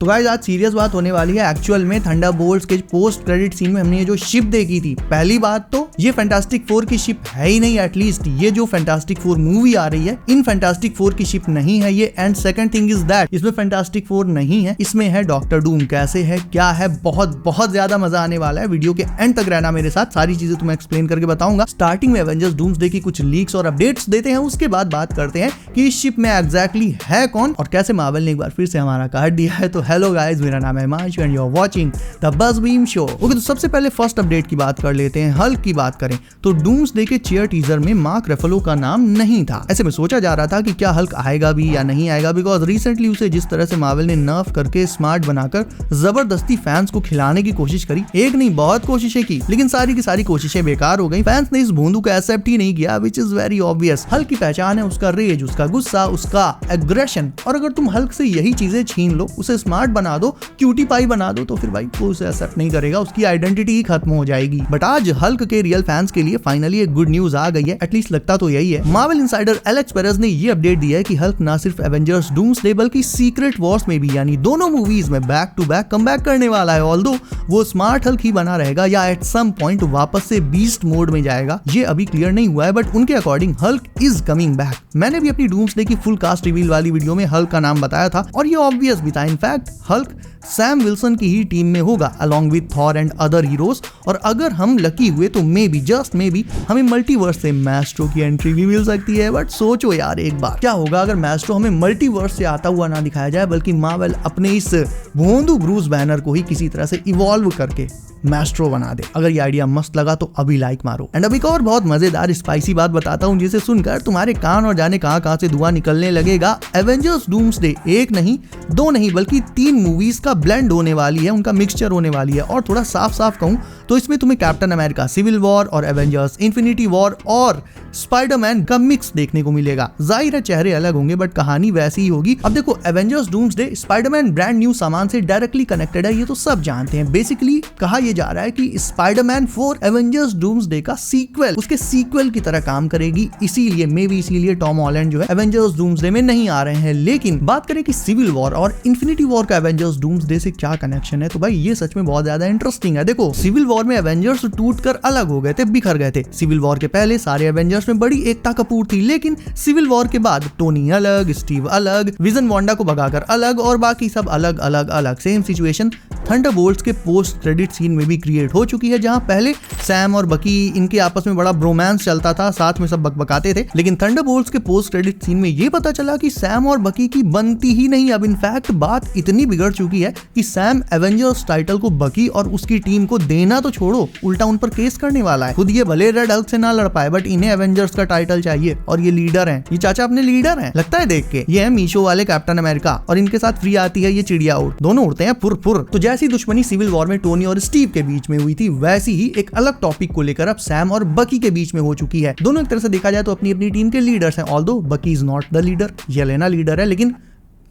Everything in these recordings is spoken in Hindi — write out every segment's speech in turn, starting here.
तो गाइस आज सीरियस बात होने वाली है। एक्चुअल में थंडरबोल्ट्स के पोस्ट क्रेडिट सीन में हमने ये जो शिप देखी थी, पहली बात तो ये फैंटास्टिक फोर की शिप है ही नहीं। एटलीस्ट ये जो फैंटास्टिक फोर मूवी आ रही है इन फैंटास्टिक फोर की शिप नहीं है ये। And second thing is that इसमें फैंटास्टिक फोर नहीं है, इसमें है डॉक्टर डूम। कैसे है, क्या है, बहुत ज्यादा मजा आने वाला है। वीडियो के एंड तक रहना मेरे साथ, सारी चीजें तुम्हें एक्सप्लेन करके बताऊंगा। स्टार्टिंग में एवेंजर्स डूम्सडे की कुछ लीक्स और अपडेट्स देते हैं, उसके बाद बात करते हैं कि इस शिप में एग्जैक्टली है कौन और कैसे मार्वल ने एक बार फिर से हमारा काट दिया है। तो हेलो गाइस, मेरा नाम है Himanshu and you are watching the Buzzbeam show. Okay, तो सबसे पहले फर्स्ट अपडेट की बात कर लेते हैं। हल्क की बात करें तो डूम्सडे के चेयर टीजर में मार्क रफेलो का नाम नहीं था। ऐसे में सोचा जा रहा था कि क्या हल्क आएगा भी या नहीं आएगा, बिकॉज रिसेंटली उसे जिस तरह से मार्वल ने नर्फ करके स्मार्ट बनाकर जबरदस्ती फैंस को खिलाने की कोशिश करी, एक नहीं बहुत कोशिशें की, लेकिन सारी की सारी कोशिशें बेकार हो गई। फैंस ने इस भोंदू को एक्सेप्ट ही नहीं किया, which is very obvious. Hulk की पहचान है उसका रेज, उसका गुस्सा, उसका एग्रेशन, और अगर तुम हल्क से यही चीजें छीन लो, उसे स्मार्ट बना दो, क्यूटी पाई बना दो, तो फिर भाई कोई उसे एक्सेप्ट नहीं करेगा, उसकी आइडेंटिटी ही खत्म हो जाएगी। बट आज हल्क के रियल फैंस के लिए फाइनली एक गुड न्यूज आ गई है, एटलीस्ट लगता तो यही है। मार्वल इनसाइडर एलेक्स पेरेज ने ये अपडेट दिया है कि हल्क ना सिर्फ एवेंजर्स डूम्सडे बल्कि सीक्रेट वॉर्स में भी, यानी दोनों मूवीज में बैक टू बैक कमबैक करने वाला है। ऑल्दो वो स्मार्ट हल्क ही बना रहेगा या एट सम पॉइंट वापस से बीस्ट मोड में जाएगा, ये अभी क्लियर नहीं हुआ है, बट उनके according Hulk is coming back. मैंने भी अपनी डूम्सडे की फुल कास्ट रिवील वाली वीडियो में हल्क का नाम बताया था और ये ऑब्वियस भी था। इनफैक्ट हल्क सैम विल्सन की ही टीम में होगा along with Thor and other heroes, और अगर हम लकी हुए तो may be, just may be, हमें मल्टीवर्स से मैस्ट्रो की एंट्री भी मिल सकती है। बट सोचो यार एक बार, क्या होगा अगर मैस्ट्रो हमें मल्टीवर्स से आता हुआ ना दिखाया जाए, बल्कि मार्वल अपने इस भोंदू ब्रूस बैनर को ही किसी तरह से इवॉल्व करके मैस्ट्रो बना दे। अगर ये आइडिया मस्त लगा तो अभी लाइक मारो। एंड अभी एक और बहुत मजेदार स्पाइसी बात बताता हूँ, जिसे सुनकर तुम्हारे कान और जाने कहां से धुआं निकलने लगेगा। एवेंजर्स डूम्सडे एक नहीं, दो नहीं, बल्कि 3 मूवीज का ब्लेंड होने वाली है, उनका मिक्सचर होने वाली है। और थोड़ा साफ साफ कहूं तो इसमें तुम्हें कैप्टन अमेरिका सिविल वॉर और एवेंजर्स इन्फिनिटी वॉर और स्पाइडरमैन का मिक्स देखने को मिलेगा। जाहिर है चेहरे अलग होंगे बट कहानी वैसी ही होगी। अब देखो, Avengers doomsday Spiderman brand new सामान से डायरेक्टली कनेक्टेड है, ये तो सब जानते हैं। बेसिकली कहा यह जा रहा है कि स्पाइडरमैन 4 एवेंजर्स डूम्सडे का सीक्वल, उसके सीक्वल की तरह काम करेगी, इसीलिए मे बी इसीलिए टॉम हॉलैंड जो है एवेंजर्स डूम्सडे में नहीं आ रहे हैं। लेकिन बात करें कि सिविल वॉर और इन्फिनिटी वॉर का एवेंजर्स डूम्सडे से क्या कनेक्शन है, तो भाई ये सच में बहुत ज्यादा इंटरेस्टिंग है। देखो, सिविल वॉर में एवेंजर्स टूटकर अलग हो गए थे, बिखर गए थे। सिविल वॉर के पहले सारे एवेंजर्स में बड़ी एकता कपूर थी, लेकिन सिविल वॉर के बाद टोनी अलग, स्टीव अलग, विजन वांडा को भगाकर अलग, और बाकी सब अलग अलग अलग। सेम सिचुएशन थंडरबोल्ट्स के पोस्ट क्रेडिट सीन में भी क्रिएट हो चुकी है, जहां पहले सैम और बकी इनके आपस में बड़ा ब्रोमांस चलता था, साथ में सब बकबकाते थे, लेकिन थंडरबोल्ट्स के पोस्ट क्रेडिट सीन में ये पता चला कि सैम और बकी की बनती ही नहीं। अब इनफैक्ट बात इतनी बिगड़ चुकी है कि सैम एवेंजर्स टाइटल को बकी और उसकी टीम को देना तो छोड़ो, उल्टा उन पर केस करने वाला है। खुद ये भले रेड हल्क से ना लड़ पाए, बट इन्हें एवेंजर्स का टाइटल चाहिए, और ये लीडर हैं, ये चाचा अपने लीडर हैं लगता है देख के। ये है मीशो वाले कैप्टन अमेरिका, और इनके साथ फ्री आती है ये चिड़िया उड़, दोनों उड़ते हैं फुर फुर। तो जैसी दुश्मनी सिविल वॉर में टोनी और स्टीव के बीच में हुई थी, वैसी ही एक अलग टॉपिक को लेकर अब सैम और बकी के बीच में हो चुकी है। दोनों एक तरह से देखा जाए तो अपनी अपनी टीम के लीडर्स हैं, although Bucky is not the leader, Yelena leader है, लेकिन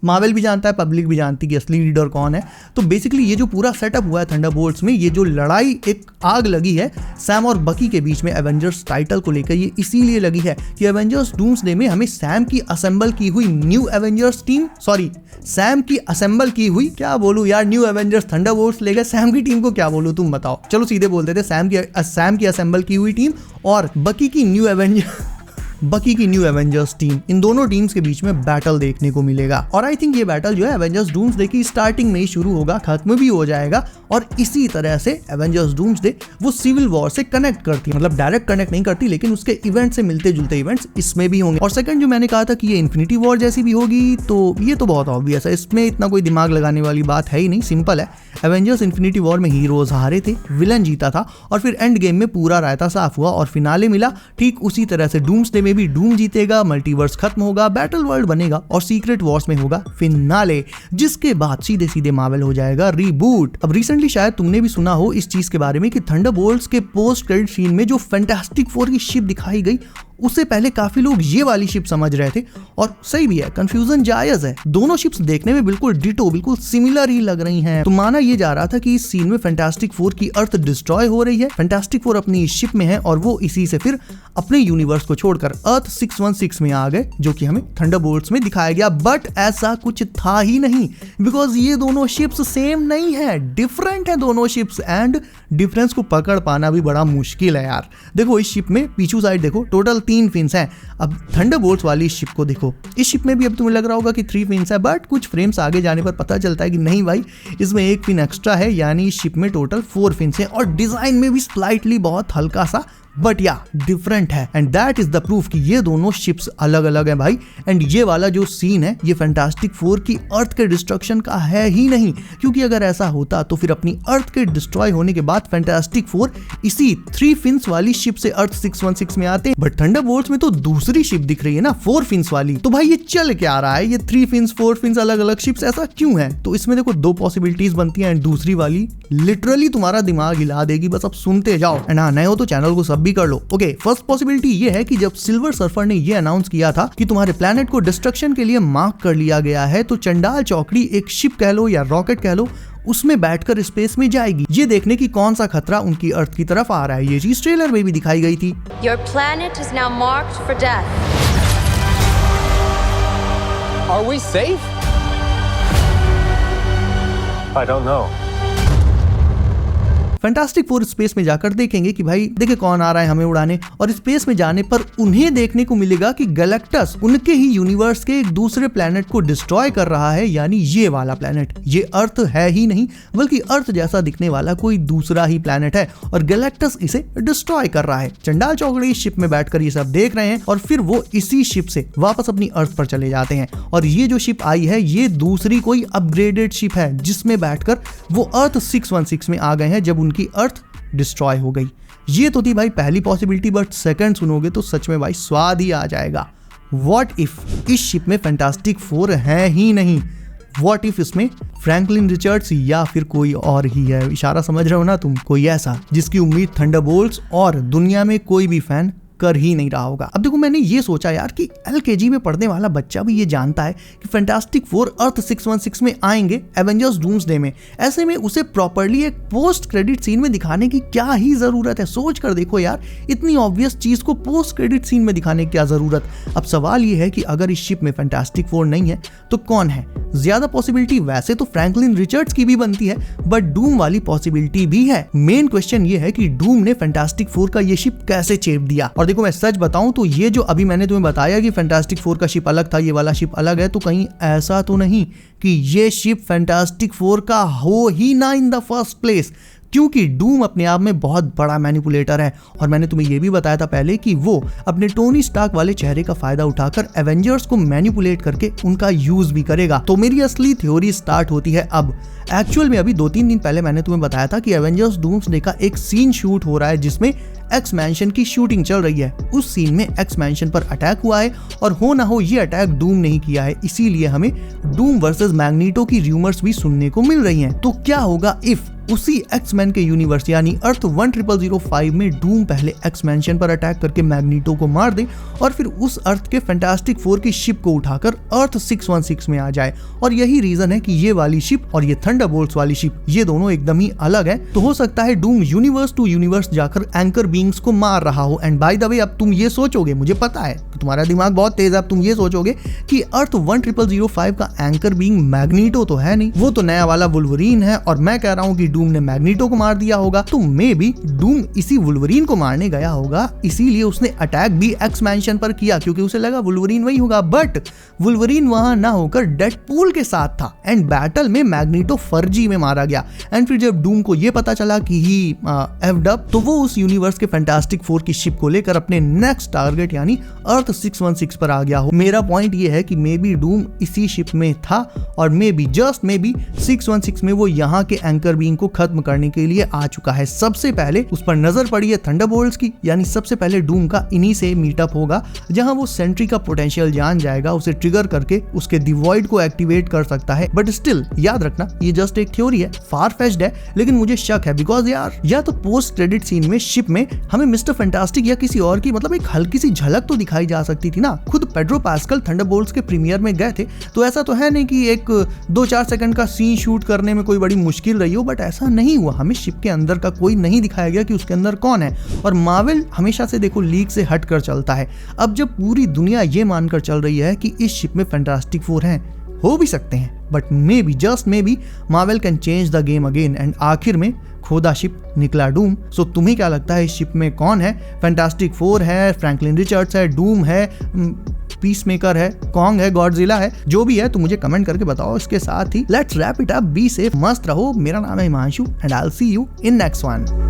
मार्वल भी जानता है, पब्लिक भी जानती है कि असली लीडर कौन है। तो बेसिकली ये जो पूरा सेटअप हुआ है थंडरबोल्ट्स में, ये जो लड़ाई एक आग लगी है सैम और बकी के बीच में एवेंजर्स टाइटल को लेकर, ये इसीलिए लगी है कि एवेंजर्स डूम्सडे में हमें सैम की असेंबल की हुई new Avengers team, sorry Sam की असेंबल की हुई, क्या बोलूं यार, न्यू एवेंजर्स थंडरबोल्ट्स ले गए, सैम की टीम को क्या बोलूं तुम बताओ। चलो सीधे बोल देते, सैम की असेंबल की हुई टीम और बकी की न्यू एवेंजर्स टीम, इन दोनों टीम्स के बीच में बैटल देखने को मिलेगा। और आई थिंक ये बैटल जो है एवेंजर्स डूम्सडे की स्टार्टिंग में ही शुरू होगा, खत्म भी हो जाएगा, और इसी तरह से एवेंजर्स डूम्सडे वो सिविल वॉर से कनेक्ट करती है, मतलब डायरेक्ट कनेक्ट नहीं करती, लेकिन उसके इवेंट से मिलते जुलते इवेंट्स इसमें भी होंगे। और सेकंड जो मैंने कहा था कि ये इन्फिनिटी वॉर जैसी भी होगी, तो ये तो बहुत ऑब्वियस है, इसमें इतना कोई दिमाग लगाने वाली बात है ही नहीं, सिंपल है। एवेंजर्स इन्फिनिटी वॉर में हीरोज हारे थे, विलन जीता था, और फिर एंड गेम में पूरा रायता साफ हुआ और फिनाले मिला। ठीक उसी तरह से डूम्सडे में भी डूम जीतेगा, मल्टीवर्स खत्म होगा, बैटल वर्ल्ड बनेगा, और सीक्रेट वॉर्स में होगा फिनाले, जिसके बाद सीधे सीधे मार्वल हो जाएगा रीबूट। अब रिसेंटली शायद तुमने भी सुना हो इस चीज के बारे में कि थंडरबोल्ट्स के पोस्ट क्रेडिट सीन में जो फैंटास्टिक फोर की शिप दिखाई गई, उससे पहले काफी लोग ये वाली शिप समझ रहे थे, और सही भी है, कंफ्यूजन जायज है। दोनों शिप्स देखने में बिल्कुल डिटो, बिल्कुल सिमिलर ही लग रही हैं। तो माना ये जा रहा था कि इस सीन में फैंटास्टिक फोर की अर्थ डिस्ट्रॉय हो रही है, फैंटास्टिक फोर अपनी शिप में है और वो इसी से फिर अपने यूनिवर्स को छोड़कर अर्थ 616 में आ गए, जो कि हमें थंडरबोल्ट्स में दिखाया गया। बट ऐसा कुछ था ही नहीं, बिकॉज ये दोनों शिप्स सेम नहीं है, डिफरेंट है दोनों शिप्स, एंड डिफरेंस को पकड़ पाना भी बड़ा मुश्किल है यार। देखो इस शिप में पीछू साइड देखो टोटल 3 फिन्स हैं। अब थंडरबोल्ट्स वाली शिप को देखो, इस शिप में भी अब तुम्हें लग रहा होगा कि 3 फिन्स है, बट कुछ फ्रेम्स आगे जाने पर पता चलता है कि नहीं भाई, इसमें 1 फिन एक्स्ट्रा है, यानी इस शिप में टोटल 4 फिन्स है, और डिजाइन में भी स्लाइटली बहुत हल्का सा बट या डिफरेंट है। And that is the proof कि ये दोनों शिप्स अलग अलग हैं भाई। एंड ये वाला जो सीन है ये फैंटास्टिक फोर की अर्थ के डिस्ट्रक्शन का है ही नहीं, क्योंकि अगर ऐसा होता तो फिर अपनी अर्थ के डिस्ट्रॉय होने के बाद फैंटास्टिक फोर इसी 3 फिन्स वाली शिप से अर्थ 616 में आते। बट थंडरबोल्ट्स में तो दूसरी शिप दिख रही है ना, 4 फिन्स वाली। तो भाई ये चल क्या रहा है, ये 3 फिन्स 4 फिन्स अलग अलग शिप्स ऐसा क्यों है? तो इसमें देखो 2 पॉसिबिलिटीज बनती है, एंड दूसरी वाली लिटरली तुम्हारा दिमाग हिला देगी, बस अब सुनते जाओ। एंड हाँ, नए हो तो चैनल को सब भी कर लो। ओके, फर्स्ट पॉसिबिलिटी ये है कि जब सिल्वर सर्फर ने ये अनाउंस किया था कि तुम्हारे प्लेनेट को डिस्ट्रक्शन के लिए मार्क कर लिया गया है, तो चंडाल चौकड़ी एक शिप कह लो या रॉकेट कह लो, उसमें बैठकर स्पेस में जाएगी, ये देखने की कौन सा खतरा उनकी अर्थ की तरफ आ रहा है। ये चीज ट्रेलर में भी दिखाई गई थी। Your planet is now marked for death. Are we safe? I don't know. Fantastic four space में जाकर देखेंगे कि भाई देखे कौन आ रहा है हमें उड़ाने, और स्पेस में जाने पर उन्हें देखने को मिलेगा कि गैलेक्टस उनके ही यूनिवर्स के एक दूसरे प्लेनेट को डिस्ट्रॉय कर रहा है, यानी ये वाला प्लेनेट ये अर्थ है ही नहीं, बल्कि अर्थ जैसा दिखने वाला कोई दूसरा ही प्लेनेट है, और गैलेक्टस इसे डिस्ट्रॉय कर रहा है। चंडाल चौकड़ी इस शिप में बैठकर ये सब देख रहे हैं, और फिर वो इसी शिप से वापस अपनी अर्थ पर चले जाते हैं। और ये जो शिप आई है ये दूसरी कोई अपग्रेडेड शिप है, जिसमें बैठकर वो अर्थ 616 में आ गए हैं जब की अर्थ डिस्ट्रॉय हो गई। ये तो थी भाई पहली पॉसिबिलिटी, बट सेकंड सुनोगे तो सच में भाई स्वाद ही आ जाएगा। व्हाट इफ इस शिप में फैंटास्टिक फोर है ही नहीं? व्हाट इफ इसमें फ्रैंकलिन रिचर्ड्स या फिर कोई और ही है? इशारा समझ रहे हो ना तुम, कोई ऐसा जिसकी उम्मीद थंडरबोल्ट्स और दुनिया में कोई भी फैन कर ही नहीं रहा होगा। अब देखो मैंने ये सोचा यार कि LKG में पढ़ने वाला बच्चा भी ये जानता है कि फैंटास्टिक फोर अर्थ 616 में आएंगे एवेंजर्स डूम्सडे में, ऐसे में उसे प्रॉपर्ली एक पोस्ट क्रेडिट सीन में दिखाने की क्या ही जरूरत है? सोच कर देखो यार, इतनी ऑब्वियस चीज को पोस्ट क्रेडिट सीन में दिखाने की क्या जरूरत? अब सवाल ये है कि अगर इस शिप में फैंटास्टिक फोर नहीं है तो कौन है? ज्यादा पॉसिबिलिटी वैसे तो फ्रैंकलिन रिचर्ड्स की भी बनती है, बट डूम वाली पॉसिबिलिटी भी है। मेन क्वेश्चन ये है कि डूम ने फैंटास्टिक फोर का ये शिप कैसे चेप दिया? और देखो मैं सच बताऊं तो ये जो अभी मैंने तुम्हें बताया कि फैंटास्टिक फोर का शिप अलग था, ये वाला शिप अलग है, तो कहीं ऐसा तो नहीं कि ये शिप फैंटास्टिक फोर का हो ही ना इन द फर्स्ट प्लेस, क्योंकि डूम अपने आप में बहुत बड़ा मैनिपुलेटर है। और मैंने तुम्हें यह भी बताया था पहले कि वो अपने टोनी स्टार्क वाले चेहरे का फायदा उठाकर एवेंजर्स को मैनिपुलेट करके उनका यूज भी करेगा। तो मेरी असली थ्योरी स्टार्ट होती है अब। एक्चुअल में अभी 2-3 दिन पहले मैंने तुम्हें बताया था कि एवेंजर्स डूम्सडे का एक सीन शूट हो रहा है जिसमें एक्स मैंशन की शूटिंग चल रही है। उस सीन में एक्स मैंशन पर अटैक हुआ है, और हो ना हो ये अटैक डूम नहीं किया है, इसीलिए हमें डूम वर्सेस मैग्नीटो की रूमर्स भी सुनने को मिल रही हैं। तो क्या होगा इफ उसी एक्समैन के यूनिवर्स यानी अर्थ 10005 में डूम पहले एक्स मैंशन पर अटैक करके मैग्नीटो को मार दे, और फिर उस अर्थ के फैंटास्टिक फोर की शिप को उठाकर अर्थ 616 में आ जाए। और यही रीजन है कि ये वाली शिप और ये थंडरबोल्ट्स वाली शिप ये दोनों एकदम ही अलग है। तो हो सकता है डूम यूनिवर्स टू यूनिवर्स जाकर एंकर बीइंग्स को मार रहा हो। एंड बाय द वे अब तुम ये सोचोगे, मुझे पता है तुम्हारा दिमाग बहुत तेज है, अब तुम ये सोचोगे कि अर्थ 10005 का एंकर बीइंग मैग्नीटो तो है नहीं, वो तो नया वाला वुल्वरीन है, और मैं कह रहा हूँ कि डूम ने मैग्नीटो को मार दिया होगा। तो मे बी डूम इसी वुल्वरीन को मारने गया होगा, इसीलिए उसने अटैक भी एक्स मैंशन पर किया, क्योंकि उसे लगा वुल्वरीन वही होगा। बट वुल्वरीन वहां ना होकर डेडपूल के साथ था, एंड बैटल में मैग्नीटो फर्जी में मारा गया। एंड फिर जब डूम को यह पता चला कि ही एफ्ड अप, तो वो उस यूनिवर्स के फैंटास्टिक फोर की शिप को लेकर अपने नेक्स्ट टारगेट यानी अर्थ 616 पर आ गया हो। मेरा पॉइंट ये है कि मे बी डूम इसी शिप में था, और may be just may be 616 में वो यहाँ के एंकर बीइंग को खत्म करने के लिए आ चुका है। सबसे पहले उस पर नजर पड़ी है थंडरबोल्ट्स की, यानी सबसे पहले डूम का इन्हीं से मीटअप होगा, जहां वो सेंट्री का पोटेंशियल जान जाएगा, उसे ट्रिगर करके उसके डिवॉइड को एक्टिवेट कर सकता है। बट स्टिल याद रखना ये जस्ट एक थ्योरी है, फार फेच्ड है, लेकिन मुझे शक है, बिकॉज यार या तो पोस्ट क्रेडिट सीन में शिप में हमें मिस्टर फैंटास्टिक या किसी और की मतलब एक हल्की सी झलक तो दिखाई जा सकती थी ना। खुद पेड्रो पास्कल थंडरबोल्ट्स के प्रीमियर में गए थे, तो ऐसा तो है नहीं कि एक 2-4 सेकंड का सीन शूट करने में कोई बड़ी मुश्किल रही हो, बट ऐसा नहीं हुआ। हमें शिप के अंदर का कोई नहीं दिखाया गया कि उसके अंदर कौन है। और मार्वल हमेशा से देखो लीक से हट कर चलता है। अब जब पूरी दुनिया ये मानकर चल रही है कि इस शिप में फैंटास्टिक फोर हैं, हो भी सकते हैं, but may be just may be Marvel can change the game again and आखिर में खोदा शिप निकला डूम। सो तुम्हें क्या लगता है इस शिप में कौन है? फैंटास्टिक फोर है, फ्रैंकलिन रिचर्ड्स है, डूम है, पीसमेकर है, कॉन्ग है, गॉडजिला है, जो भी है तो मुझे कमेंट करके बताओ। इसके साथ ही let's wrap it up, be safe, मस्त रहो। मेरा नाम है Himanshu and I will see you in next one.